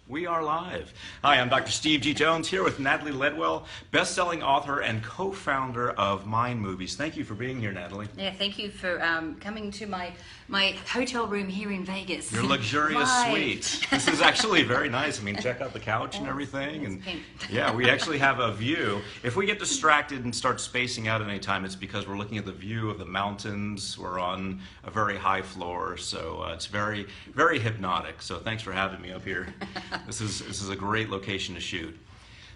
We are live. Hi, I'm Dr. Steve G. Jones here with Natalie Ledwell, best-selling author and co-founder of Mind Movies. Thank you for being here, Natalie. Yeah, thank you for coming to my hotel room here in Vegas. Your luxurious suite. This is actually very nice. I mean, check out the couch and everything. And pink. yeah, we actually have a view. If we get distracted and start spacing out at any time, it's because we're looking at the view of the mountains. We're on a very high floor, so it's very, very hypnotic. So thanks for having me up here. This is a great location to shoot.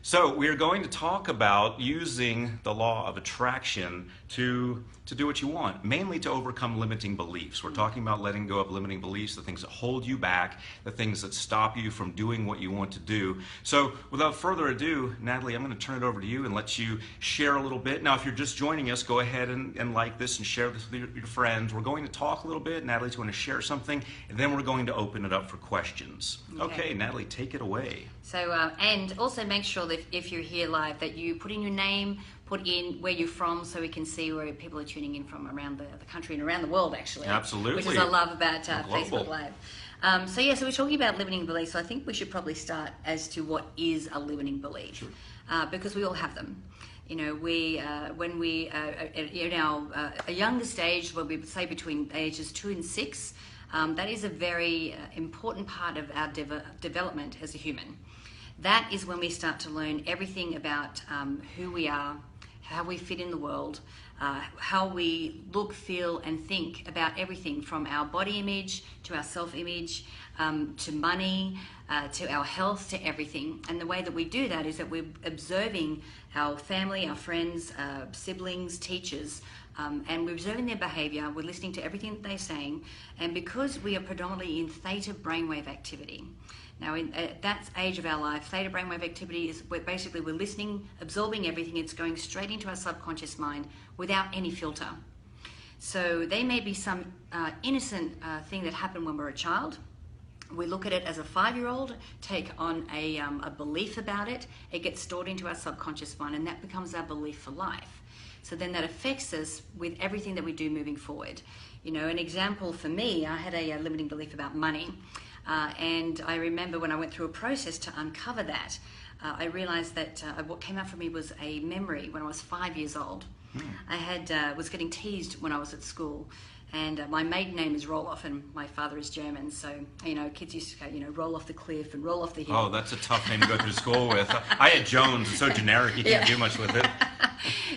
So we are going to talk about using the law of attraction to do what you want, mainly to overcome limiting beliefs. We're talking about letting go of limiting beliefs, the things that hold you back, the things that stop you from doing what you want to do. So without further ado, Natalie, I'm going to turn it over to you and let you share a little bit. Now, if you're just joining us, go ahead and like this and share this with your friends. We're going to talk a little bit. Natalie's going to share something, and then we're going to open it up for questions. Okay, Natalie, take it away. So, and also make sure that if you're here live, that you put in your name, put in where you're from, so we can see where people are tuning in from around the country and around the world, actually. Absolutely. Which is what I love about Facebook Live. So we're talking about limiting beliefs. So I think we should probably start as to what is a limiting belief. Sure. Because we all have them. You know, when we in our a younger stage, where we say between ages 2 and 6, that is a very important part of our development as a human. That is when we start to learn everything about who we are, how we fit in the world, how we look, feel, and think about everything from our body image to our self-image, to money, to our health, to everything. And the way that we do that is that we're observing our family, our friends, siblings, teachers, and we're observing their behavior, we're listening to everything that they're saying, and because we are predominantly in theta brainwave activity. Now, at that age of our life, theta brainwave activity is we're listening, absorbing everything. It's going straight into our subconscious mind without any filter. So there may be some innocent thing that happened when we're a child. We look at it as a 5-year-old, take on a belief about it. It gets stored into our subconscious mind, and that becomes our belief for life. So then that affects us with everything that we do moving forward. You know, an example for me, I had a limiting belief about money. And I remember when I went through a process to uncover that, I realized that what came out for me was a memory when I was 5 years old. I was getting teased when I was at school, and my maiden name is Roloff, and my father is German, so, you know, kids used to go, you know, roll off the cliff and roll off the hill. Oh, that's a tough name to go through school with. I had Jones, it's so generic, you can't do much with it.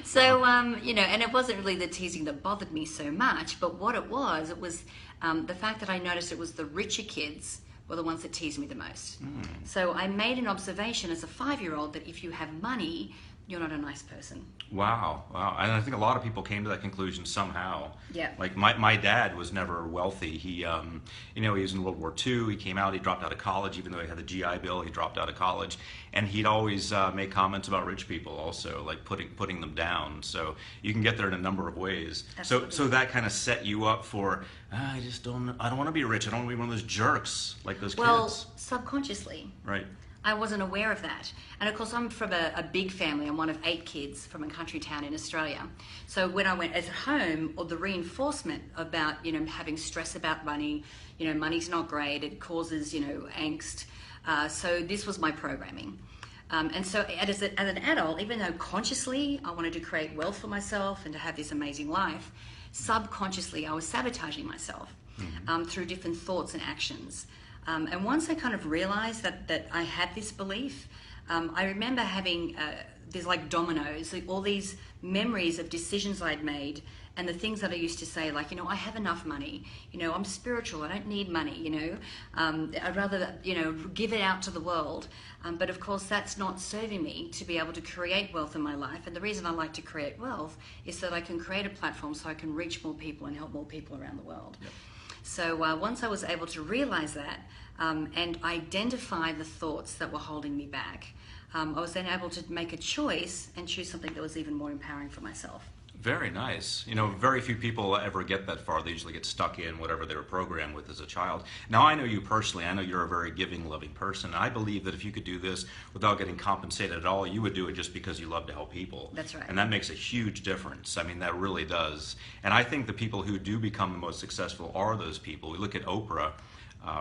So, you know, and it wasn't really the teasing that bothered me so much, but what it was the fact that I noticed it was the richer kids were the ones that teased me the most. So I made an observation as a 5-year-old that if you have money, you're not a nice person. Wow. And I think a lot of people came to that conclusion somehow. Yeah. Like my dad was never wealthy. He, he was in World War II. He came out, he dropped out of college, even though he had the GI Bill, he dropped out of college. And he'd always make comments about rich people also, like putting them down. So you can get there in a number of ways. Absolutely. So that kind of set you up for, I don't want to be rich. I don't want to be one of those jerks like those kids. Well, subconsciously. Right. I wasn't aware of that. And of course, I'm from a big family. I'm one of 8 kids from a country town in Australia. So when I went at home, or the reinforcement about, you know, having stress about money, you know, money's not great, it causes, you know, angst. So this was my programming. And so as an adult, even though consciously I wanted to create wealth for myself and to have this amazing life, subconsciously I was sabotaging myself through different thoughts and actions. And once I kind of realized that I had this belief, I remember having these like dominoes, like all these memories of decisions I'd made and the things that I used to say, like, you know, I have enough money, you know, I'm spiritual, I don't need money, you know, I'd rather, you know, give it out to the world. But of course, that's not serving me to be able to create wealth in my life. And the reason I like to create wealth is that I can create a platform so I can reach more people and help more people around the world. Yep. So once I was able to realize that and identify the thoughts that were holding me back, I was then able to make a choice and choose something that was even more empowering for myself. Very nice. You know, very few people ever get that far. They usually get stuck in whatever they were programmed with as a child. Now, I know you personally. I know you're a very giving, loving person. I believe that if you could do this without getting compensated at all, you would do it just because you love to help people. That's right. And that makes a huge difference. I mean, that really does. And I think the people who do become the most successful are those people. We look at Oprah.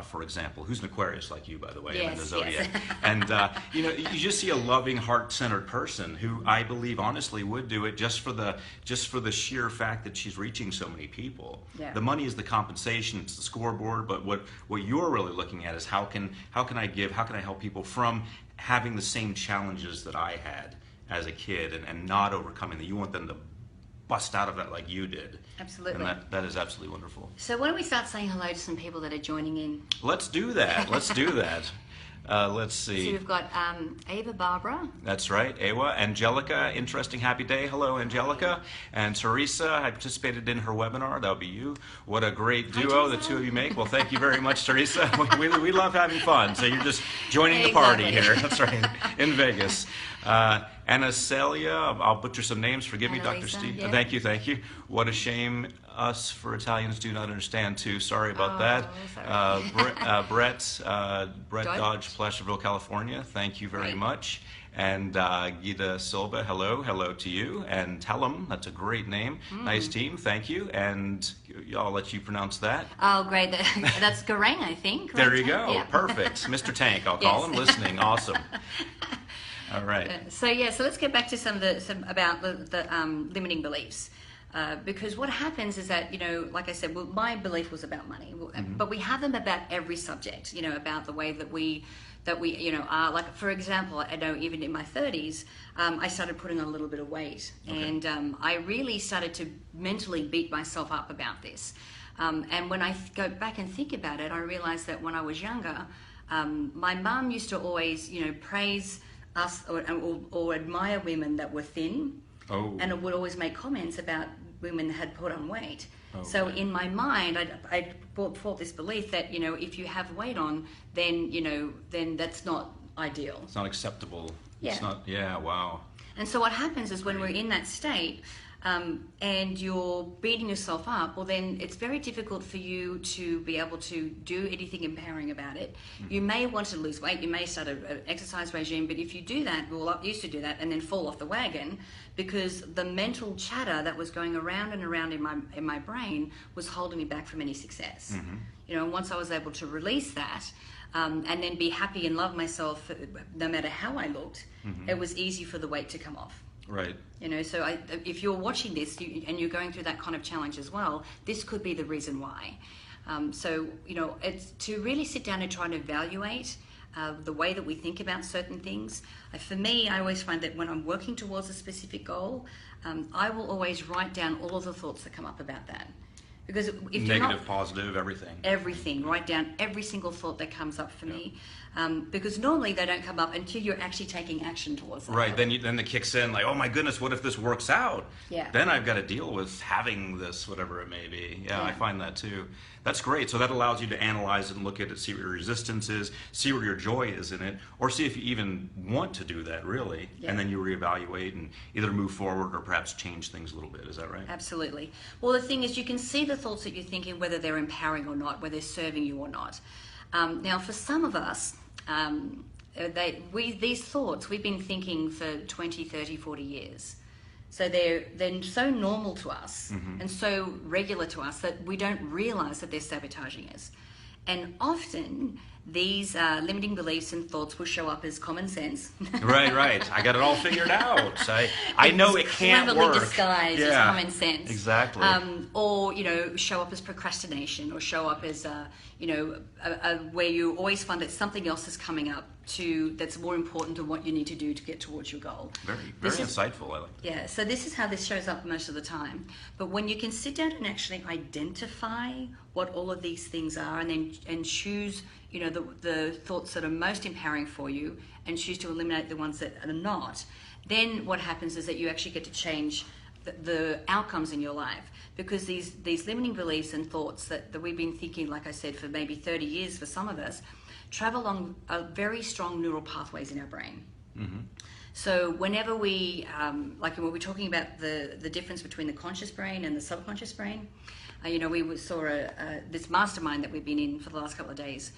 for example, who's an Aquarius like you, by the way, Yes, I'm in the zodiac. yes. And, you know, you just see a loving, heart-centered person who I believe honestly would do it just for the sheer fact that she's reaching so many people. Yeah. The money is the compensation, it's the scoreboard, but what you're really looking at is how can I give, how can I help people from having the same challenges that I had as a kid and not overcoming that. You want them to bust out of that like you did. Absolutely. And that is absolutely wonderful. So why don't we start saying hello to some people that are joining in? Let's do that. Let's do that. Let's So see. we've got Ava Barbara. That's right, Awa. Angelica, interesting, happy day. Hello, Angelica. And Teresa, I participated in her webinar. That'll be you. What a great Hi, duo the Teresa. two of you make. Well, thank you very much, Teresa. We love having fun. So you're just joining the party Exactly. here. That's right, in Vegas. Anacelia, I'll butcher some names. Forgive me, Dr. Annalisa, Steve. yeah. Thank you. What a shame us for Italians do not understand too. Sorry about that. Sorry. Brett Dodge, Placerville, California. Thank you very Great. much. And Gita Silva, hello to you. And Tellum, that's a great name. Nice team, thank you. And I'll let you pronounce that. Oh, great. That's Garang, I think. There right? you go, Yeah. perfect. Mr. Tank, I'll call Yes. him, listening, awesome. All right. So let's get back to some about the limiting beliefs. Because what happens is that, you know, like I said, well, my belief was about money, but we have them about every subject, you know, about the way that we, you know, are. Like, for example, I know even in my 30s, I started putting on a little bit of weight. Okay. And I really started to mentally beat myself up about this. And when I go back and think about it, I realized that when I was younger, my mum used to always, you know, praise us or admire women that were thin. Oh. And it would always make comments about women that had put on weight. Oh, so okay. in my mind, I brought forth this belief that, you know, if you have weight on, then, you know, then that's not ideal. It's not acceptable. Yeah. It's not, yeah, wow. And so what happens is when we're in that state and you're beating yourself up, well, then it's very difficult for you to be able to do anything empowering about it. Mm-hmm. You may want to lose weight, you may start an exercise regime, but if you do that, well, I used to do that and then fall off the wagon because the mental chatter that was going around and around in my brain was holding me back from any success. Mm-hmm. You know, once I was able to release that, and then be happy and love myself no matter how I looked, it was easy for the weight to come off. Right. You know, so if you're watching this and you're going through that kind of challenge as well, this could be the reason why. So, you know, it's to really sit down and try and evaluate the way that we think about certain things. For me, I always find that when I'm working towards a specific goal, I will always write down all of the thoughts that come up about that. Because if you're Negative, not, positive, everything. everything, write down every single thought that comes up for me. Because normally they don't come up until you're actually taking action towards that. Right, then it kicks in like, oh my goodness, what if this works out? Yeah. Then I've got to deal with having this, whatever it may be. Yeah, I Yeah. find that too. That's great. So that allows you to analyze it and look at it, see what your resistance is, see where your joy is in it, or see if you even want to do that really. Yeah. And then you reevaluate and either move forward or perhaps change things a little bit. Is that right? Absolutely. Well, the thing is, you can see the thoughts that you're thinking, whether they're empowering or not, whether they're serving you or not. Now, for some of us, these thoughts we've been thinking for 20, 30, 40 years. So they're so normal to us and so regular to us that we don't realize that they're sabotaging us. And often these limiting beliefs and thoughts will show up as common sense. Right. I got it all figured out. I know it can't cleverly work. disguised as common sense. Exactly. Or, you know, show up as procrastination, or show up as, you know, where you always find that something else is coming up that's more important than what you need to do to get towards your goal. Very This is- insightful. I like that. Yeah, so this is how this shows up most of the time. But when you can sit down and actually identify what all of these things are, and choose, you know, the thoughts that are most empowering for you, and choose to eliminate the ones that are not, then what happens is that you actually get to change the outcomes in your life. Because these limiting beliefs and thoughts that we've been thinking, like I said, for maybe 30 years for some of us, travel along very strong neural pathways in our brain. Mm-hmm. So whenever we, like when we're talking about the difference between the conscious brain and the subconscious brain, We saw this mastermind that we've been in for the last couple of days.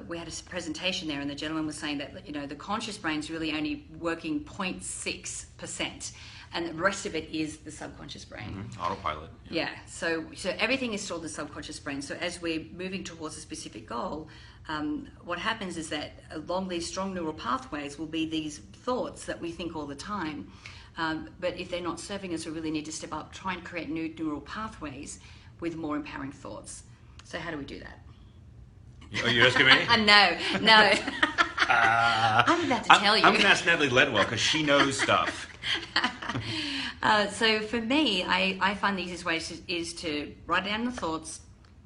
We had a presentation there, and the gentleman was saying that the conscious brain's really only working 0.6%, and the rest of it is the subconscious brain. Autopilot. Yeah. So everything is still the subconscious brain. So as we're moving towards a specific goal, what happens is that along these strong neural pathways will be these thoughts that we think all the time. But if they're not serving us, we really need to step up, try and create new neural pathways with more empowering thoughts. So how do we do that? Are you asking me? No. I'm about to tell you. I'm going to ask Natalie Ledwell because she knows stuff. So for me, I find the easiest way is to write down the thoughts,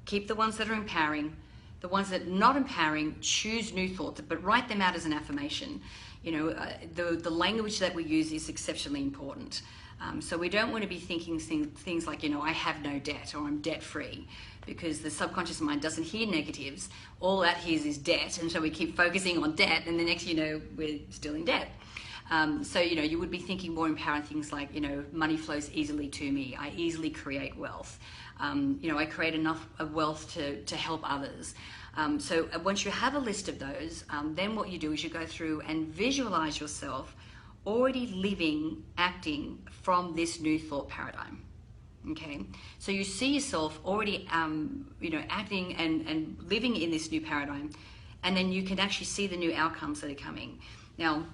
keep the ones that are empowering, the ones that are not empowering, choose new thoughts, but write them out as an affirmation. The language that we use is exceptionally important. So we don't want to be thinking things like, I have no debt or I'm debt free, because the subconscious mind doesn't hear negatives. All that hears is debt, and so we keep focusing on debt, and the next we're still in debt. So you would be thinking more empowering things like, money flows easily to me. I easily create wealth. I create enough of wealth to help others. So once you have a list of those, then what you do is you go through and visualize yourself already living, acting from this new thought paradigm. Okay, so you see yourself already, acting and living in this new paradigm, and then you can actually see the new outcomes that are coming. Now,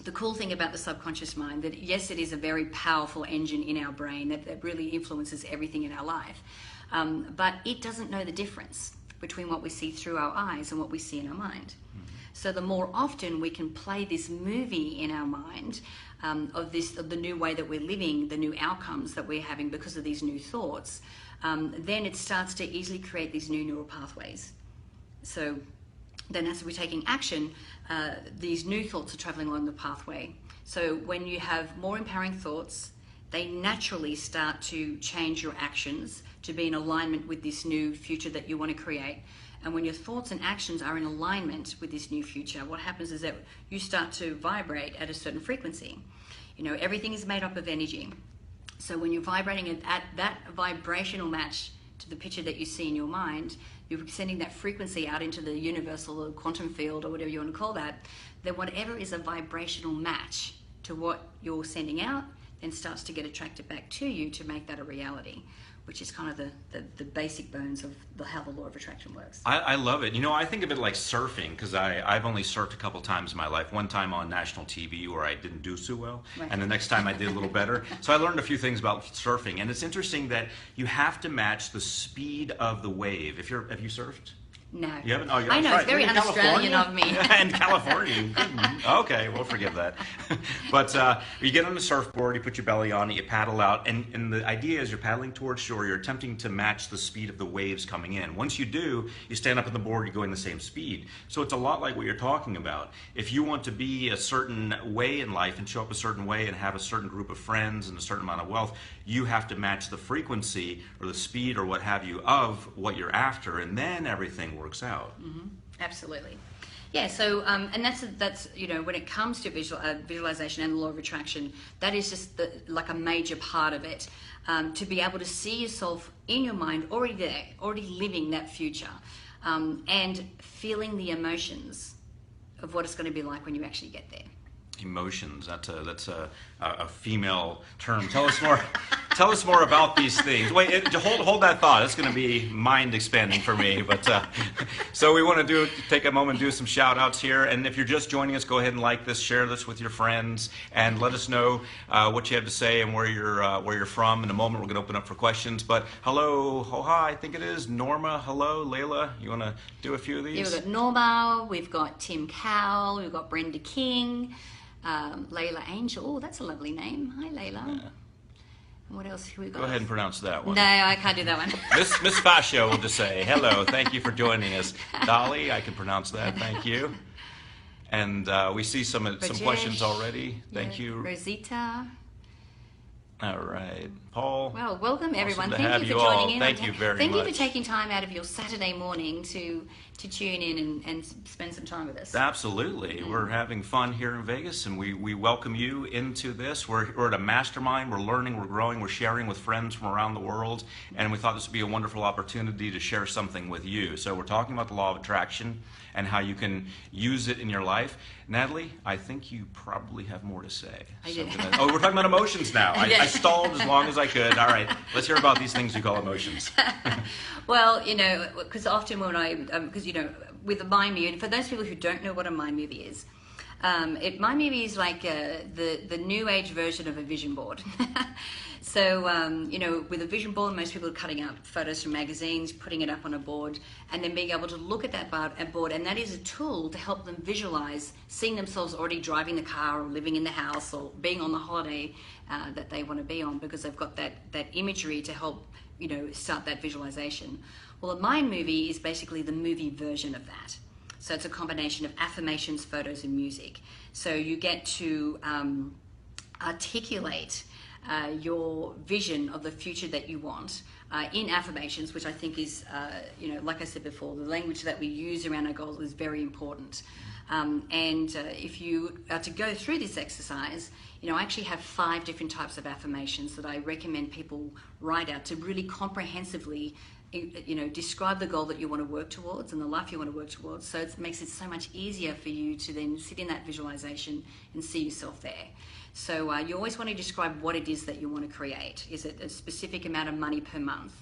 the cool thing about the subconscious mind, that yes, it is a very powerful engine in our brain that really influences everything in our life, but it doesn't know the difference between what we see through our eyes and what we see in our mind. So the more often we can play this movie in our mind of the new way that we're living, the new outcomes that we're having because of these new thoughts, then it starts to easily create these new neural pathways. So then as we're taking action, these new thoughts are traveling along the pathway. So when you have more empowering thoughts, they naturally start to change your actions to be in alignment with this new future that you want to create. And when your thoughts and actions are in alignment with this new future, what happens is that you start to vibrate at a certain frequency. Everything is made up of energy. So when you're vibrating at that vibrational match to the picture that you see in your mind, you're sending that frequency out into the universal or quantum field or whatever you want to call that, then whatever is a vibrational match to what you're sending out then starts to get attracted back to you to make that a reality, which is kind of the basic bones of how the law of attraction works. I love it. I think of it like surfing, because I've only surfed a couple times in my life. One time on national TV where I didn't do so well, right. And the next time I did a little better. So I learned a few things about surfing, and it's interesting that you have to match the speed of the wave. Have you surfed? No. You haven't? Oh, I know, right. It's very un-Australian of me. In California. Okay, we'll forgive that. But you get on the surfboard, you put your belly on it, you paddle out, and the idea is you're paddling towards shore, you're attempting to match the speed of the waves coming in. Once you do, you stand up on the board, you're going the same speed. So it's a lot like what you're talking about. If you want to be a certain way in life and show up a certain way and have a certain group of friends and a certain amount of wealth, you have to match the frequency or the speed or what have you of what you're after, and then everything works out. Mm-hmm. Absolutely. Yeah, so and that's when it comes to visualization and the law of attraction, that is just like a major part of it, to be able to see yourself in your mind already there, already living that future, and feeling the emotions of what it's going to be like when you actually get there. Emotions, that's a female term. Tell us more. Tell us more about these things. Wait, hold that thought. It's going to be mind expanding for me. But so we want to take a moment and do some shout outs here. And if you're just joining us, go ahead and like this, share this with your friends, and let us know what you have to say and where you're from. In a moment, we're going to open up for questions. But hello, hi, I think it is Norma. Hello, Layla. You want to do a few of these? Yeah, we've got Norma. We've got Tim Cowell. We've got Brenda King. Layla Angel. Oh, that's a lovely name. Hi, Layla. Yeah. And what else have we got? Go ahead and pronounce that one. No, I can't do that one. Miss Fascio will just say, hello, thank you for joining us. Dolly, I can pronounce that, thank you. And we see some questions already. Thank you. Rosita. All right. Paul. Well, welcome everyone. Awesome to Thank have you for you all. joining in. Thank you very Thank much. you for taking time out of your Saturday morning to tune in and spend some time with us. Absolutely. We're having fun here in Vegas, and we welcome you into this. We're at a mastermind. We're learning, we're growing, we're sharing with friends from around the world, and we thought this would be a wonderful opportunity to share something with you. So we're talking about the law of attraction and how you can use it in your life. Natalie, I think you probably have more to say. I do. Oh, we're talking about emotions now. Yeah. I stalled as long as I could. All right, let's hear about these things we call emotions. Well, because often when with a mind movie, and for those people who don't know what a mind movie is, mind movie is like the new age version of a vision board. So, with a vision board, most people are cutting out photos from magazines, putting it up on a board, and then being able to look at that board, and that is a tool to help them visualize seeing themselves already driving the car or living in the house or being on the holiday that they want to be on, because they've got that imagery to help start that visualization. Well, a mind movie is basically the movie version of that. So it's a combination of affirmations, photos, and music. So you get to articulate your vision of the future that you want in affirmations, which I think is, like I said before, the language that we use around our goals is very important. If you are to go through this exercise, I actually have 5 different types of affirmations that I recommend people write out to really comprehensively describe the goal that you want to work towards and the life you want to work towards. So it makes it so much easier for you to then sit in that visualization and see yourself there. So you always want to describe what it is that you want to create. Is it a specific amount of money per month?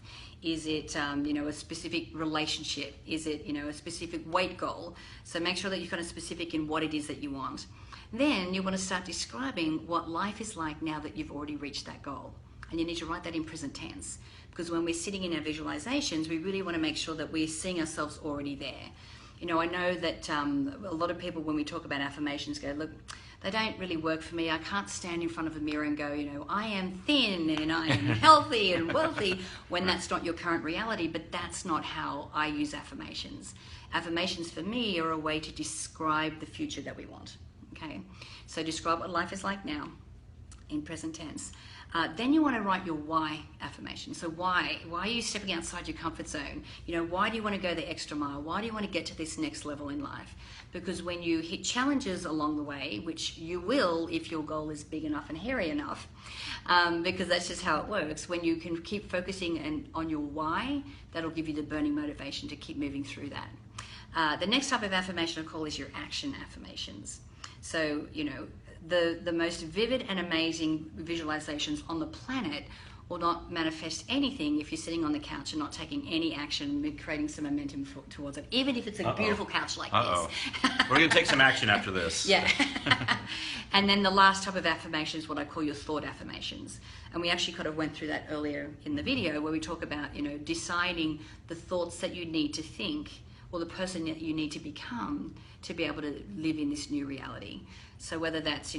Is it a specific relationship? Is it a specific weight goal? So make sure that you're kind of specific in what it is that you want. Then you want to start describing what life is like now that you've already reached that goal. And you need to write that in present tense, because when we're sitting in our visualizations, we really want to make sure that we're seeing ourselves already there. I know that a lot of people, when we talk about affirmations, go, look, they don't really work for me. I can't stand in front of a mirror and go, I am thin and I am healthy and wealthy, when that's not your current reality. But that's not how I use affirmations. Affirmations for me are a way to describe the future that we want. Okay, so describe what life is like now in present tense. Then you want to write your why affirmation. So why are you stepping outside your comfort zone? Why do you want to go the extra mile? Why do you want to get to this next level in life? Because when you hit challenges along the way, which you will if your goal is big enough and hairy enough, because that's just how it works, when you can keep focusing on your why, that'll give you the burning motivation to keep moving through that. The next type of affirmation I call is your action affirmations. So, the most vivid and amazing visualizations on the planet will not manifest anything if you're sitting on the couch and not taking any action and creating some momentum towards it, even if it's a beautiful couch like this. We're going to take some action after this. Yeah. And then the last type of affirmation is what I call your thought affirmations. And we actually kind of went through that earlier in the video, where we talk about, deciding the thoughts that you need to think, or the person that you need to become to be able to live in this new reality. So whether that's,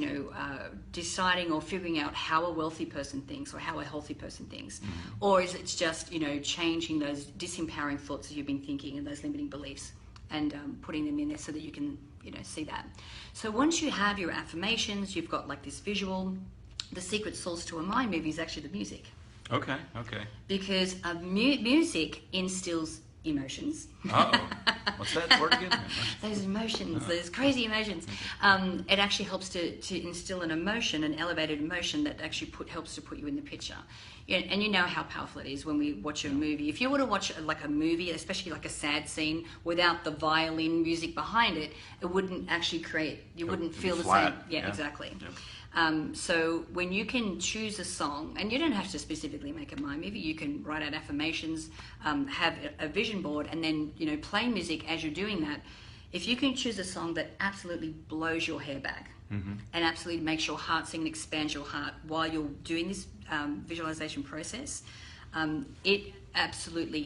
deciding or figuring out how a wealthy person thinks or how a healthy person thinks, or is it just, changing those disempowering thoughts that you've been thinking and those limiting beliefs and putting them in there so that you can, see that. So once you have your affirmations, you've got like this visual, the secret sauce to a mind movie is actually the music. Okay. Because music instills emotions. What's that word again? Those emotions, those crazy emotions. It actually helps to instill an emotion, an elevated emotion that actually helps to put you in the picture. And you know how powerful it is when we watch a movie. If you were to watch like a movie, especially like a sad scene, without the violin music behind it, it wouldn't actually wouldn't feel the same. Yeah, exactly. Yeah. So when you can choose a song, and you don't have to specifically make a mind movie, you can write out affirmations, have a vision board, and then play music as you're doing that. If you can choose a song that absolutely blows your hair back, and absolutely makes your heart sing and expands your heart while you're doing this visualization process, it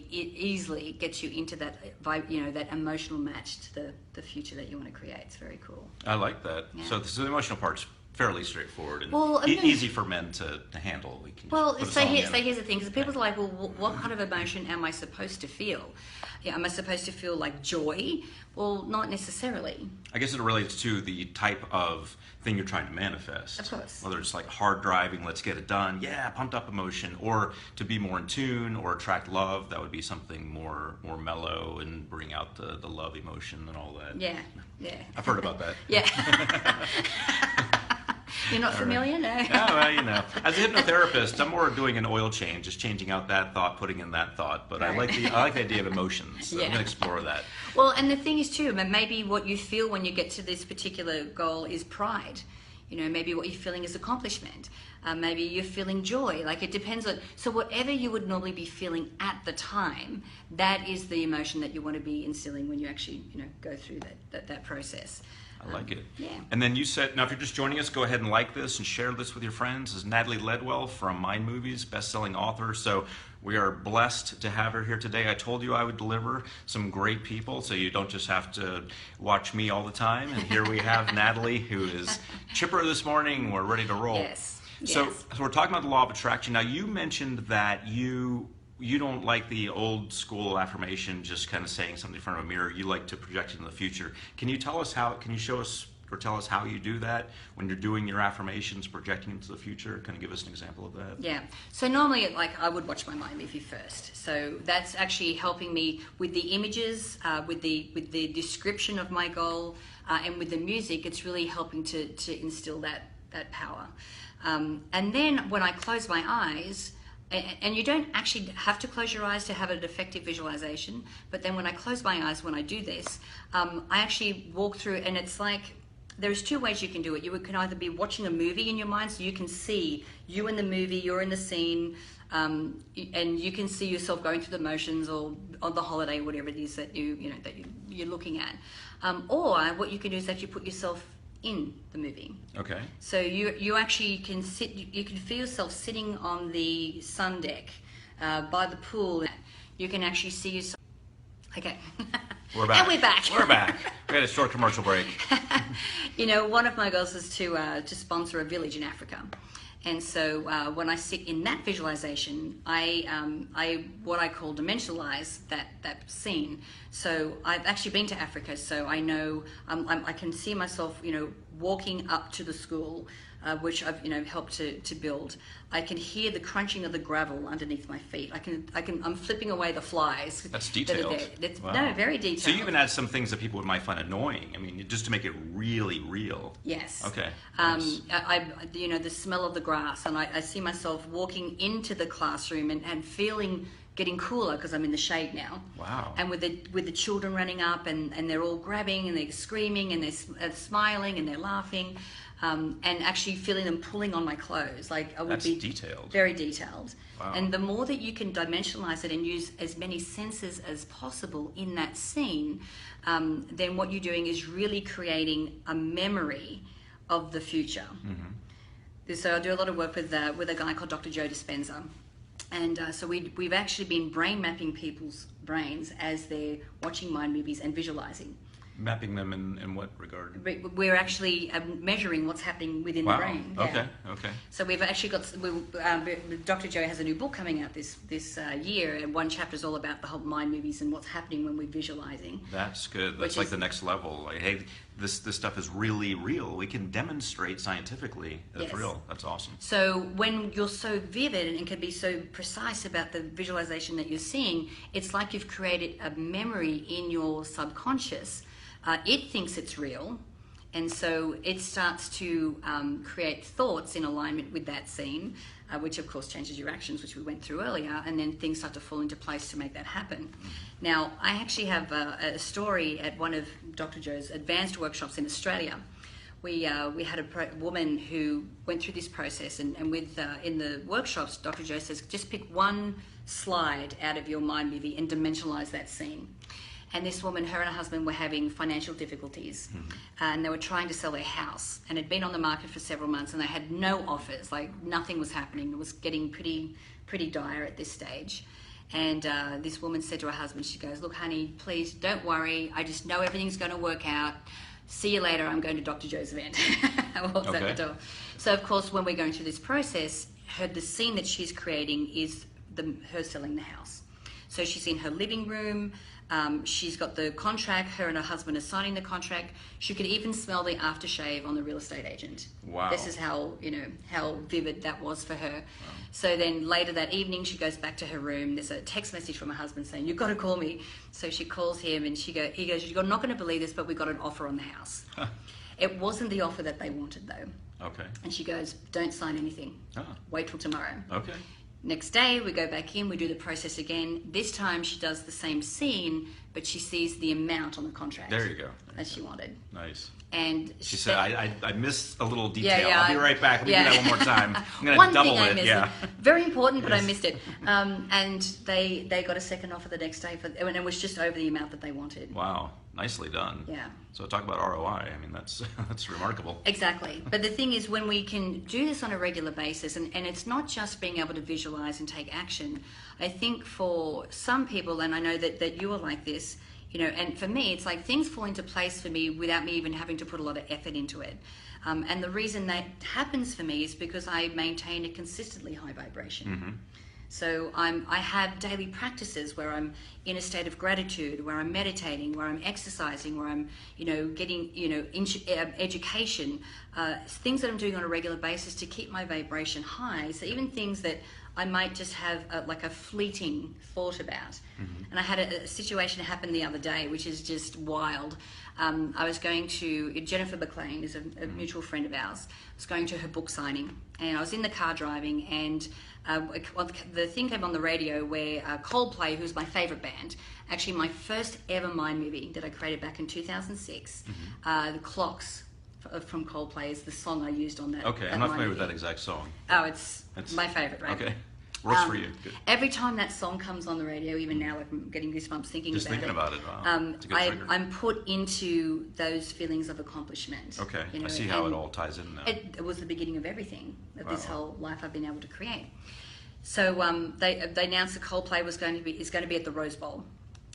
easily gets you into that that emotional match to the future that you want to create. It's very cool. I like that. Yeah. So the emotional part's fairly straightforward and Well, easy for men to handle. We can Well, just put a so song in. here's the thing, because people are like, well, what kind of emotion am I supposed to feel? Yeah, am I supposed to feel like joy? Well, not necessarily. I guess it relates to the type of thing you're trying to manifest. Of course. Whether it's like hard driving, let's get it done, yeah, pumped up emotion, or to be more in tune or attract love, that would be something more mellow and bring out the love emotion and all that. Yeah. I've heard about that. Yeah. You're not familiar? No. Yeah, well, as a hypnotherapist, I'm more doing an oil change, just changing out that thought, putting in that thought. But Right. I like the idea of emotions. So Yeah. I'm going to explore that. Well, and the thing is too, maybe what you feel when you get to this particular goal is pride. Maybe what you're feeling is accomplishment. Maybe you're feeling joy. Like, it depends on. So whatever you would normally be feeling at the time, that is the emotion that you want to be instilling when you actually, go through that process. I like it. Yeah. And then you said, now if you're just joining us, go ahead and like this and share this with your friends. This is Natalie Ledwell from Mind Movies, best-selling author. So we are blessed to have her here today. I told you I would deliver some great people, so you don't just have to watch me all the time. And here we have Natalie, who is chipper this morning. We're ready to roll. Yes. So we're talking about the law of attraction. Now, you mentioned that you don't like the old school affirmation, just kind of saying something in front of a mirror. You like to project it in the future. Can you show us or tell us how you do that when you're doing your affirmations, projecting into the future? Kind of give us an example of that. Yeah. So normally, I would watch my mind movie first. So that's actually helping me with the images, with the description of my goal, and with the music. It's really helping to instill that power. And then when I close my eyes, and you don't actually have to close your eyes to have an effective visualization, but then when I close my eyes, when I do this, I actually walk through, and it's like, there's two ways you can do it. You can either be watching a movie in your mind, so you can see you in the movie, you're in the scene, and you can see yourself going through the motions, or on the holiday, whatever it is that you're looking at. Or what you can do is actually put yourself in the movie. Okay. So you actually can sit. You can feel yourself sitting on the sun deck by the pool. You can actually see yourself. Okay. We're back. And we're back. We're back. We had a short commercial break. One of my goals is to sponsor a village in Africa. And so when I sit in that visualization, I what I call dimensionalize that scene. So I've actually been to Africa, so I know I can see myself, walking up to the school, which I've helped to build. I can hear the crunching of the gravel underneath my feet. I'm flipping away the flies. That's detailed. Wow. No, very detailed. So you even add some things that people might find annoying. I mean, just to make it really real. Yes. Okay. Nice. The smell of the grass, and I see myself walking into the classroom and feeling getting cooler because I'm in the shade now. Wow. And with the children running up, and they're all grabbing and they're screaming and they're smiling and they're laughing, and actually feeling them pulling on my clothes. Like I would That's be detailed. Very detailed. Wow. And the more that you can dimensionalize it and use as many senses as possible in that scene, then what you're doing is really creating a memory of the future. Mm-hmm. So I do a lot of work with a guy called Dr. Joe Dispenza. And so we've actually been brain mapping people's brains as they're watching mind movies and visualizing. Mapping them in what regard? We're actually measuring what's happening within the brain. Yeah. Okay. So we've actually got. Dr. Joe has a new book coming out this year, and one chapter is all about the whole mind movies and what's happening when we're visualizing. That's good. That's like the next level. Like, hey, this stuff is really real. We can demonstrate scientifically that it's real. That's awesome. So when you're so vivid and can be so precise about the visualization that you're seeing, it's like you've created a memory in your subconscious. It thinks it's real, and so it starts to create thoughts in alignment with that scene, which of course changes your actions, which we went through earlier, and then things start to fall into place to make that happen. Now, I actually have a story at one of Dr. Joe's advanced workshops in Australia. We had a woman who went through this process, and with in the workshops, Dr. Joe says, just pick one slide out of your mind movie and dimensionalize that scene. And this woman, her and her husband were having financial difficulties, and they were trying to sell their house, and had been on the market for several months, and they had no offers, like nothing was happening. It was getting pretty dire at this stage. And this woman said to her husband, she goes, look, honey, please don't worry. I just know everything's going to work out. see you later, I'm going to Dr. Joe's event. I walked out the door. So of course, when we're going through this process, the scene that she's creating is her selling the house. So she's in her living room. She's got the contract. Her and her husband are signing the contract. She could even smell the aftershave on the real estate agent. Wow. This is how vivid that was for her. Wow. So then later that evening, she goes back to her room. There's a text message from her husband saying, "You've got to call me." So she calls him, and he goes, "You're not going to believe this, but we got an offer on the house." It wasn't the offer that they wanted, though. Okay. And she goes, "Don't sign anything. Wait till tomorrow." Okay. Next day, we go back in, we do the process again. This time, she does the same scene, but she sees the amount on the contract. There you go. As she wanted. Nice. And she said, I missed a little detail. Yeah, I'll be right back. Let me do that one more time. I'm going to double it. Yeah. Very important, but I missed it. And they got a second offer the next day, and it was just over the amount that they wanted. Wow. Nicely done. Yeah. So talk about ROI. I mean, that's remarkable. Exactly. But the thing is, when we can do this on a regular basis, and it's not just being able to visualize and take action, I think for some people, and I know that you are like this, and for me, it's like things fall into place for me without me even having to put a lot of effort into it. And the reason that happens for me is because I maintain a consistently high vibration. Mm-hmm. So I have daily practices where I'm in a state of gratitude, where I'm meditating, where I'm exercising, where I'm, getting, education, things that I'm doing on a regular basis to keep my vibration high. So even things that I might just have a fleeting thought about. Mm-hmm. And I had a situation happen the other day, which is just wild. I was going to, Jennifer McLean is a mutual friend of ours, I was going to her book signing, and I was in the car driving, and the thing came on the radio where Coldplay, who's my favourite band, actually my first ever mind movie that I created back in 2006, The Clocks from Coldplay is the song I used on that. Okay, I'm not familiar with that exact song. Oh, it's my favourite, right? Okay. Works for you. Good. Every time that song comes on the radio, even now, like I'm getting goosebumps thinking Just about it. Just thinking about it. Wow. It's a good trigger. I'm put into those feelings of accomplishment. Okay, I see how it all ties in now. It was the beginning of everything, of this whole life I've been able to create. So they announced that Coldplay is going to be at the Rose Bowl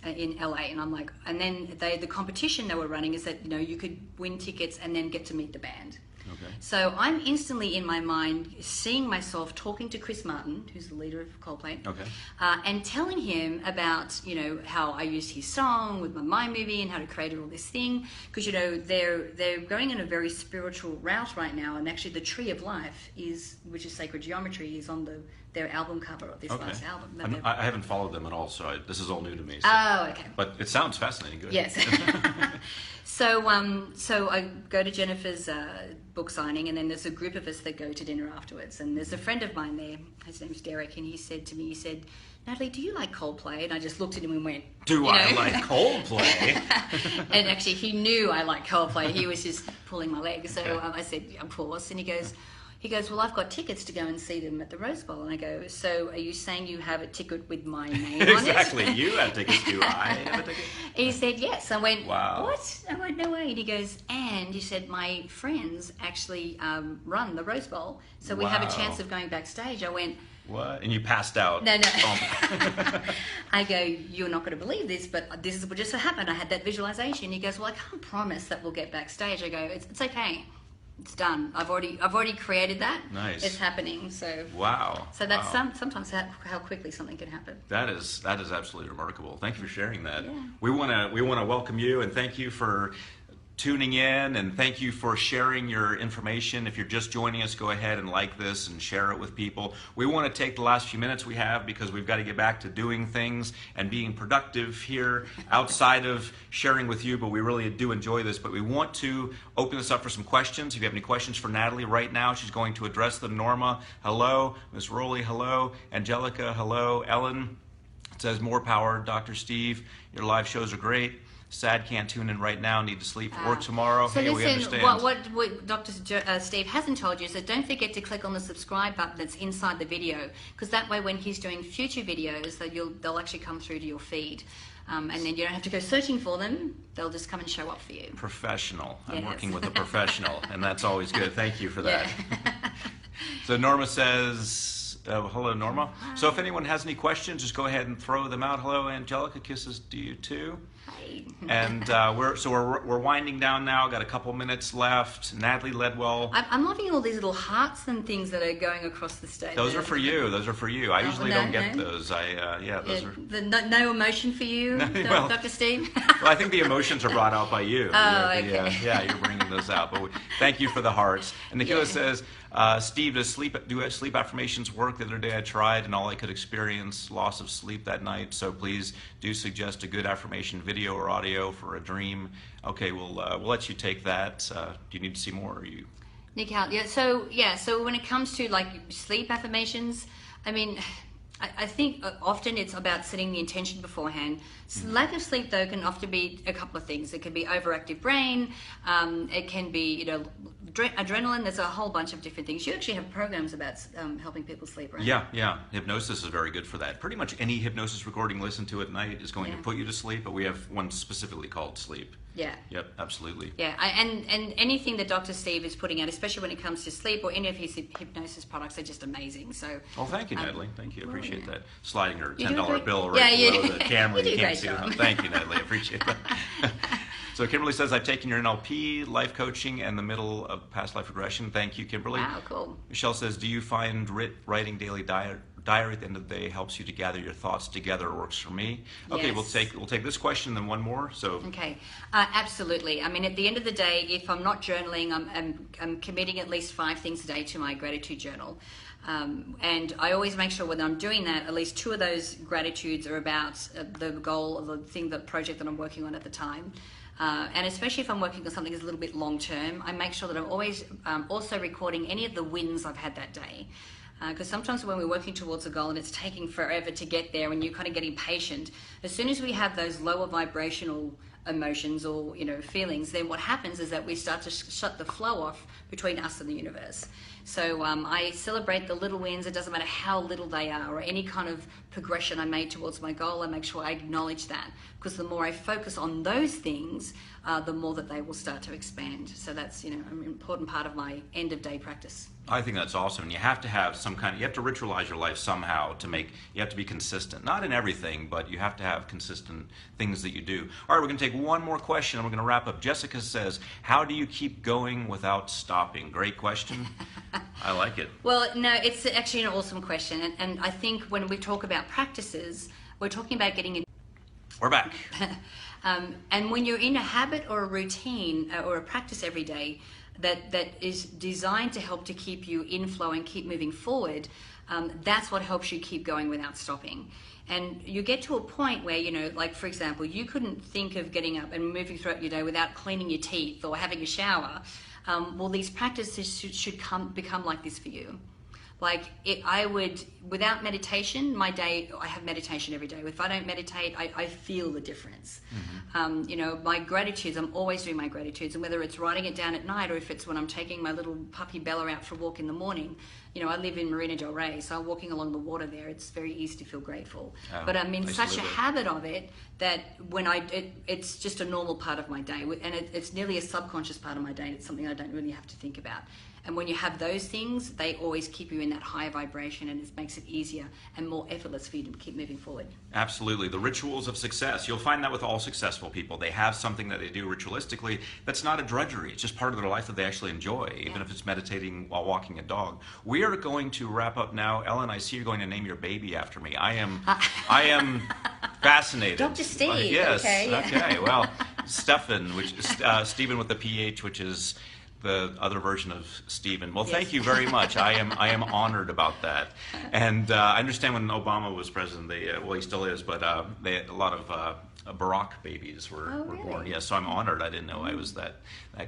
in LA, and I'm like, and then the competition they were running is that you could win tickets and then get to meet the band. Okay. So I'm instantly in my mind seeing myself talking to Chris Martin, who's the leader of Coldplay, and telling him about how I used his song with my mind movie and how to create all this thing, because they're going in a very spiritual route right now, and actually the Tree of Life which is Sacred Geometry, is on their album cover of this last album. I haven't followed them at all, so this is all new to me. So. Oh, okay. But it sounds fascinating. Good. Yes. So I go to Jennifer's book signing, and then there's a group of us that go to dinner afterwards. And there's a friend of mine there, his name's Derek, and he said to me, "Natalie, do you like Coldplay?" And I just looked at him and went, "Do I like Coldplay?" And actually, he knew I liked Coldplay. He was just pulling my leg. So I said, "Of course." And he goes, "Well, I've got tickets to go and see them at the Rose Bowl." And I go, "So are you saying you have a ticket with my name on it?" Exactly. You have tickets. Do I have a ticket? And he said, "Yes." I went, "Wow. What?" I went, "No way." And he goes, "And he said, my friends actually run the Rose Bowl. So we have a chance of going backstage." I went, "What?" And you passed out. No. I go, "You're not going to believe this, but this is what just happened. I had that visualization." He goes, "Well, I can't promise that we'll get backstage." I go, It's okay. It's done. I've already created that. Nice. It's happening. So wow. So that's sometimes how quickly something can happen. That is absolutely remarkable. Thank you for sharing that. Yeah. We want to welcome you, and thank you for tuning in, and thank you for sharing your information. If you're just joining us, go ahead and like this and share it with people. We want to take the last few minutes we have, because we've got to get back to doing things and being productive here outside of sharing with you, but we really do enjoy this. But we want to open this up for some questions. If you have any questions for Natalie right now, she's going to address them. Norma, hello. Miss Rowley, hello. Angelica, hello. Ellen, it says, "More power, Dr. Steve. Your live shows are great. Sad, can't tune in right now, need to sleep for work tomorrow." So hey, listen, we understand. What Dr. Steve hasn't told you is that don't forget to click on the subscribe button that's inside the video, because that way when he's doing future videos, they'll actually come through to your feed. And then you don't have to go searching for them. They'll just come and show up for you. Professional. Yes. I'm working with a professional, and that's always good. Thank you for that. Yeah. So Norma says, Hello, Norma. So if anyone has any questions, just go ahead and throw them out. Hello, Angelica. Kisses to you too. Hi. And we're winding down now. Got a couple minutes left. Natalie Ledwell. I'm loving all these little hearts and things that are going across the stage. Those are for you. Those are for you. I usually don't get those. Those are. No emotion for you, well, Dr. Steve? Well, I think the emotions are brought out by you. Oh, okay. Yeah, you're bringing those out. But thank you for the hearts. And Nikhila says, Steve, do sleep affirmations work? The other day I tried, and all I could experience loss of sleep that night. So please do suggest a good affirmation video or audio for a dream. Okay, we'll let you take that. Do you need to see more? Or you? Nick out. So when it comes to like sleep affirmations, I mean, I think often it's about setting the intention beforehand. Lack of sleep, though, can often be a couple of things. It can be overactive brain. It can be, adrenaline. There's a whole bunch of different things. You actually have programs about helping people sleep, right? Yeah. Hypnosis is very good for that. Pretty much any hypnosis recording listened to at night is going to put you to sleep, but we have one specifically called sleep. Yeah. Yep, absolutely. Yeah, and anything that Dr. Steve is putting out, especially when it comes to sleep or any of his hypnosis products, are just amazing. So. Oh, thank you, Natalie. Thank you. I appreciate that. Sliding her You $10 do bill right below the camera. You do can't great see job. it. Thank you, Natalie. I appreciate that. So Kimberly says, I've taken your NLP, life coaching, and the middle of past life regression. Thank you, Kimberly. Wow, cool. Michelle says, do you find writing daily diary at the end of the day helps you to gather your thoughts together? Works for me. Okay, Yes. we'll take this question, then one more. So Okay, absolutely. I mean, at the end of the day, if I'm not journaling, I'm committing at least 5 things a day to my gratitude journal. And I always make sure when I'm doing that, at least 2 of those gratitudes are about the goal of the project that I'm working on at the time. And especially if I'm working on something that's a little bit long term, I make sure that I'm always also recording any of the wins I've had that day. Because sometimes when we're working towards a goal and it's taking forever to get there and you kind of get impatient, as soon as we have those lower vibrational emotions or feelings, then what happens is that we start to shut the flow off between us and the universe. So I celebrate the little wins. It doesn't matter how little they are or any kind of progression I made towards my goal. I make sure I acknowledge that, because the more I focus on those things, the more that they will start to expand. So that's an important part of my end of day practice. I think that's awesome. And you have to have you have to ritualize your life somehow you have to be consistent. Not in everything, but you have to have consistent things that you do. All right, we're going to take one more question and we're going to wrap up. Jessica says, how do you keep going without stopping? Great question. I like it. Well, no, it's actually an awesome question. And I think when we talk about practices, we're talking about getting in. We're back. And when you're in a habit or a routine or a practice every day that is designed to help to keep you in flow and keep moving forward, that's what helps you keep going without stopping. And you get to a point where, like for example, you couldn't think of getting up and moving throughout your day without cleaning your teeth or having a shower. Well, these practices should become like this for you. Like without meditation, my day, I have meditation every day. If I don't meditate, I feel the difference. Mm-hmm. My gratitudes, I'm always doing my gratitudes. And whether it's writing it down at night or if it's when I'm taking my little puppy Bella out for a walk in the morning, I live in Marina Del Rey, so I'm walking along the water there. It's very easy to feel grateful. But I'm in such a habit of it that when it's just a normal part of my day. And it's nearly a subconscious part of my day. It's something I don't really have to think about. And when you have those things, they always keep you in that high vibration, and it makes it easier and more effortless for you to keep moving forward. Absolutely. The rituals of success. You'll find that with all successful people. They have something that they do ritualistically that's not a drudgery. It's just part of their life that they actually enjoy, even if it's meditating while walking a dog. We are going to wrap up now. Ellen, I see you're going to name your baby after me. I am fascinated. Dr. Steve. Yes. Okay. Well, Stephen, which is Stephen with the PH, which is the other version of Stephen. Well, thank you very much. I am honored about that. And I understand when Obama was president, he still is, but a lot of Barack babies were born. Yes, so I'm honored. I didn't know I was that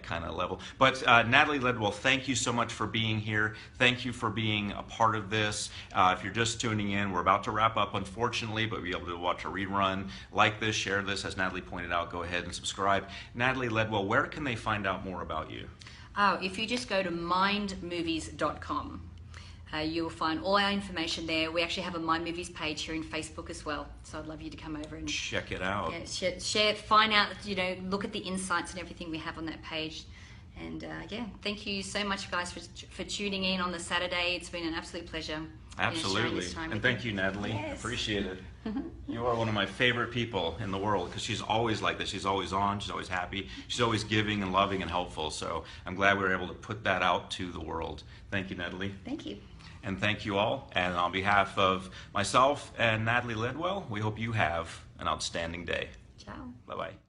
kind of level. But Natalie Ledwell, thank you so much for being here. Thank you for being a part of this. If you're just tuning in, we're about to wrap up, unfortunately, but you'll be able to watch a rerun. Like this, share this. As Natalie pointed out, go ahead and subscribe. Natalie Ledwell, where can they find out more about you? If you just go to mindmovies.com, you'll find all our information there. We actually have a Mind Movies page here in Facebook as well, so I'd love you to come over and check it out. Yeah, share, find out, look at the insights and everything we have on that page. And thank you so much, guys, for tuning in on the Saturday. It's been an absolute pleasure. Absolutely. this time And with thank you, Natalie. Yes. Appreciate it. You are one of my favorite people in the world because she's always like this. She's always on. She's always happy. She's always giving and loving and helpful. So I'm glad we were able to put that out to the world. Thank you, Natalie. Thank you. And thank you all. And on behalf of myself and Natalie Ledwell, we hope you have an outstanding day. Ciao. Bye-bye.